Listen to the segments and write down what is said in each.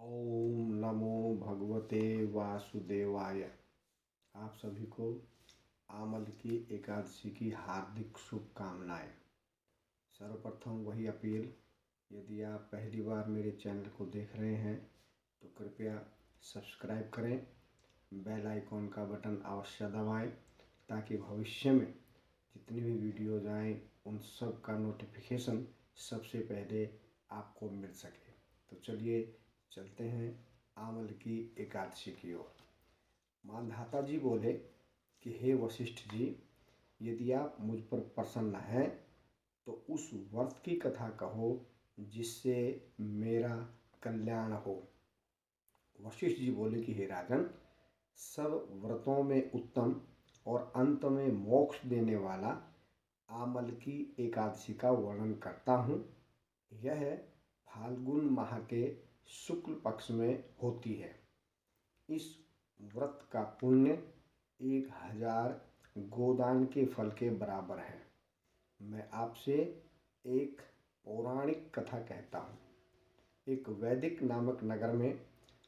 ओम नमो भगवते वासुदेवाय। आप सभी को आमल की एकादशी की हार्दिक शुभकामनाएं। सर्वप्रथम वही अपील, यदि आप पहली बार मेरे चैनल को देख रहे हैं तो कृपया सब्सक्राइब करें, बेल आइकॉन का बटन अवश्य दबाएं ताकि भविष्य में जितनी भी वीडियोज आएँ उन सब का नोटिफिकेशन सबसे पहले आपको मिल सके। तो चलिए चलते हैं आमल की एकादशी की ओर। मांधाता जी बोले कि हे वशिष्ठ जी, यदि आप मुझ पर प्रसन्न हैं तो उस व्रत की कथा कहो जिससे मेरा कल्याण हो। वशिष्ठ जी बोले कि हे राजन, सब व्रतों में उत्तम और अंत में मोक्ष देने वाला आमल की एकादशी का वर्णन करता हूँ। यह फाल्गुन माह के शुक्ल पक्ष में होती है। इस व्रत का पुण्य 1000 गोदान के फल के बराबर है। मैं आपसे एक पौराणिक कथा कहता हूँ। एक वैदिक नामक नगर में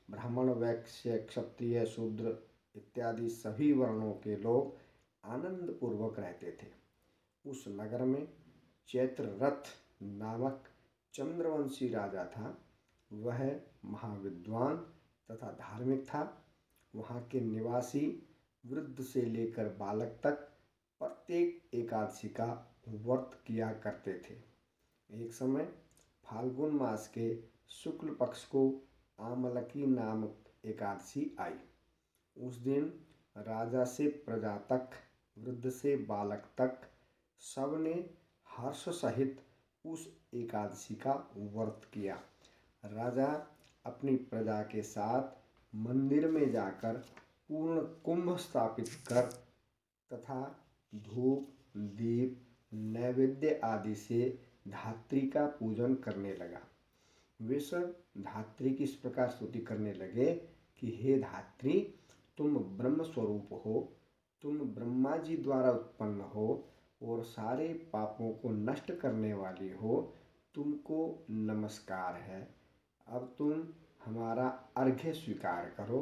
ब्राह्मण, वैश्य, क्षत्रिय, शूद्र इत्यादि सभी वर्णों के लोग आनंद पूर्वक रहते थे। उस नगर में चैत्ररथ नामक चंद्रवंशी राजा था। वह महाविद्वान तथा धार्मिक था। वहाँ के निवासी वृद्ध से लेकर बालक तक प्रत्येक एकादशी का व्रत किया करते थे। एक समय फाल्गुन मास के शुक्ल पक्ष को आमलकी नामक एकादशी आई। उस दिन राजा से प्रजा तक, वृद्ध से बालक तक सबने हर्ष सहित उस एकादशी का व्रत किया। राजा अपनी प्रजा के साथ मंदिर में जाकर पूर्ण कुंभ स्थापित कर तथा धूप, दीप, नैवेद्य आदि से धात्री का पूजन करने लगा। वे सब धात्री की इस प्रकार स्तुति करने लगे कि हे धात्री, तुम ब्रह्म स्वरूप हो, तुम ब्रह्मा जी द्वारा उत्पन्न हो और सारे पापों को नष्ट करने वाली हो। तुमको नमस्कार है। अब तुम हमारा अर्घ्य स्वीकार करो।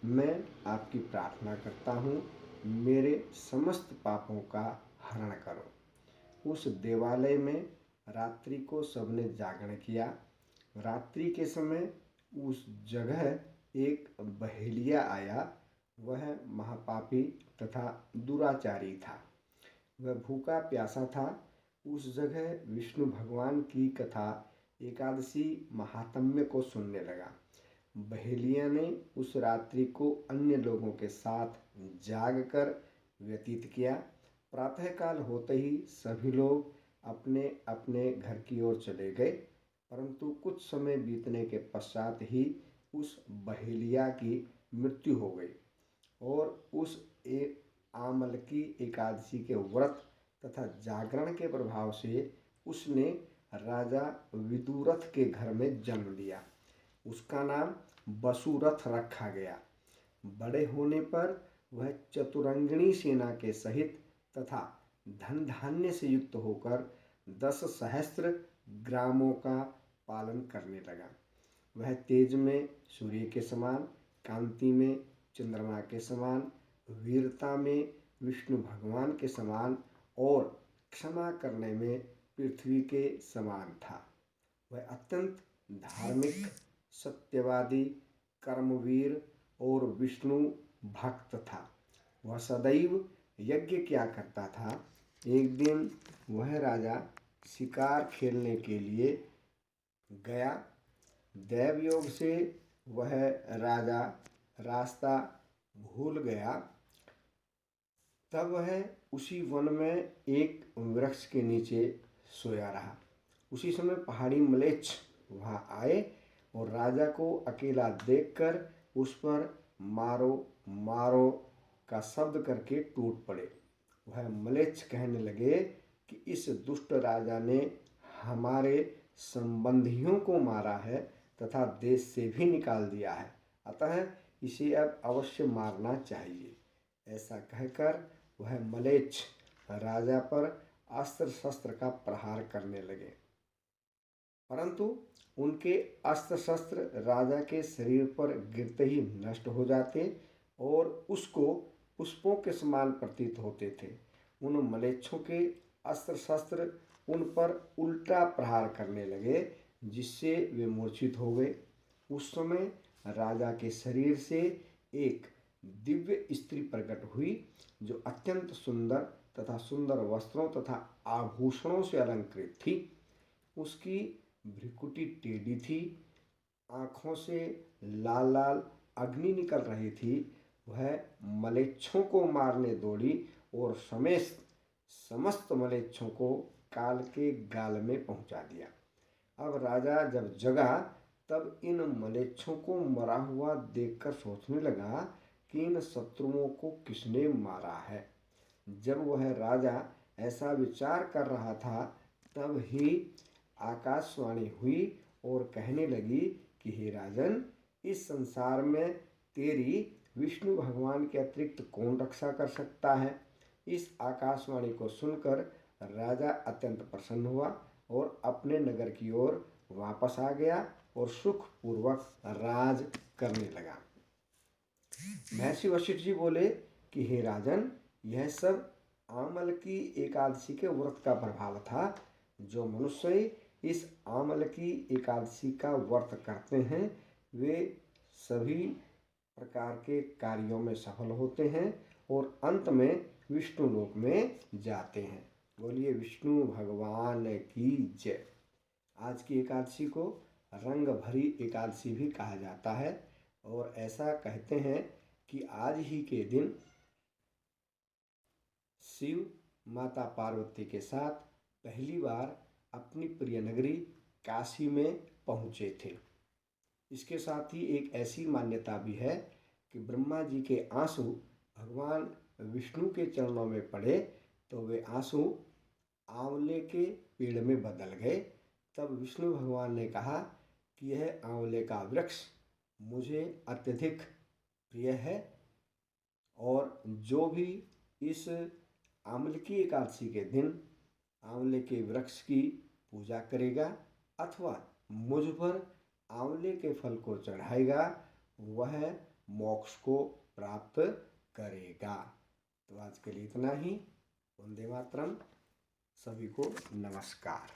मैं आपकी प्रार्थना करता हूँ, मेरे समस्त पापों का हरण करो। उस देवालय में रात्रि को सबने जागरण किया। रात्रि के समय उस जगह एक बहेलिया आया। वह महापापी तथा दुराचारी था। वह भूखा प्यासा था। उस जगह विष्णु भगवान की कथा एकादशी महात्म्य को सुनने लगा। बहेलिया ने उस रात्रि को अन्य लोगों के साथ जाग कर व्यतीत किया। प्रातःकाल होते ही सभी लोग अपने अपने घर की ओर चले गए, परंतु कुछ समय बीतने के पश्चात ही उस बहेलिया की मृत्यु हो गई और उस आमल की एकादशी के व्रत तथा जागरण के प्रभाव से उसने राजा विदुरथ के घर में जन्म लिया। उसका नाम वसुरथ रखा गया। बड़े होने पर वह चतुरंगिणी सेना के सहित तथा धन धान्य से युक्त होकर 10 सहस्त्र ग्रामों का पालन करने लगा। वह तेज में सूर्य के समान, कांति में चंद्रमा के समान, वीरता में विष्णु भगवान के समान और क्षमा करने में पृथ्वी के समान था। वह अत्यंत धार्मिक, सत्यवादी, कर्मवीर और विष्णु भक्त था। वह सदैव यज्ञ किया करता था। एक दिन वह राजा शिकार खेलने के लिए गया। दैवयोग से वह राजा रास्ता भूल गया। तब वह उसी वन में एक वृक्ष के नीचे सोया रहा। उसी समय पहाड़ी म्लेच्छ वहाँ आए और राजा को अकेला देखकर उस पर मारो मारो का शब्द करके टूट पड़े। वह म्लेच्छ कहने लगे कि इस दुष्ट राजा ने हमारे संबंधियों को मारा है तथा देश से भी निकाल दिया है, अतः इसे अब अवश्य मारना चाहिए। ऐसा कहकर वह म्लेच्छ राजा पर अस्त्र शस्त्र का प्रहार करने लगे। परंतु उनके अस्त्र शस्त्र राजा के शरीर पर गिरते ही नष्ट हो जाते और उसको पुष्पों के समान प्रतीत होते थे। उन मलेच्छों के अस्त्र शस्त्र उन पर उल्टा प्रहार करने लगे, जिससे वे मूर्छित हो गए। उस समय राजा के शरीर से एक दिव्य स्त्री प्रकट हुई, जो अत्यंत सुंदर तथा सुंदर वस्त्रों तथा आभूषणों से अलंकृत थी। उसकी भ्रिकुटी टेढ़ी थी, आँखों से लाल लाल अग्नि निकल रही थी। वह मलेच्छों को मारने दौड़ी और समस्त मलेच्छों को काल के गाल में पहुंचा दिया। अब राजा जब जगा तब इन मलेच्छों को मरा हुआ देखकर सोचने लगा कि इन शत्रुओं को किसने मारा है। जब वह राजा ऐसा विचार कर रहा था, तब ही आकाशवाणी हुई और कहने लगी कि हे राजन, इस संसार में तेरी विष्णु भगवान के अतिरिक्त कौन रक्षा कर सकता है। इस आकाशवाणी को सुनकर राजा अत्यंत प्रसन्न हुआ और अपने नगर की ओर वापस आ गया और सुखपूर्वक राज करने लगा। महर्षि वशिष्ठ जी बोले कि हे राजन, यह सब आमल की एकादशी के व्रत का प्रभाव था। जो मनुष्य इस आमल की एकादशी का व्रत करते हैं, वे सभी प्रकार के कार्यों में सफल होते हैं और अंत में विष्णु लोक में जाते हैं। बोलिए विष्णु भगवान की जय। आज की एकादशी को रंग भरी एकादशी भी कहा जाता है और ऐसा कहते हैं कि आज ही के दिन शिव माता पार्वती के साथ पहली बार अपनी प्रिय नगरी काशी में पहुँचे थे। इसके साथ ही एक ऐसी मान्यता भी है कि ब्रह्मा जी के आंसू भगवान विष्णु के चरणों में पड़े तो वे आंसू आंवले के पेड़ में बदल गए। तब विष्णु भगवान ने कहा कि यह आंवले का वृक्ष मुझे अत्यधिक प्रिय है और जो भी इस आंवले एकादशी के दिन आंवले के वृक्ष की पूजा करेगा अथवा मुझ पर आंवले के फल को चढ़ाएगा, वह मोक्ष को प्राप्त करेगा। तो आज के लिए इतना ही। वंदे मातरम। सभी को नमस्कार।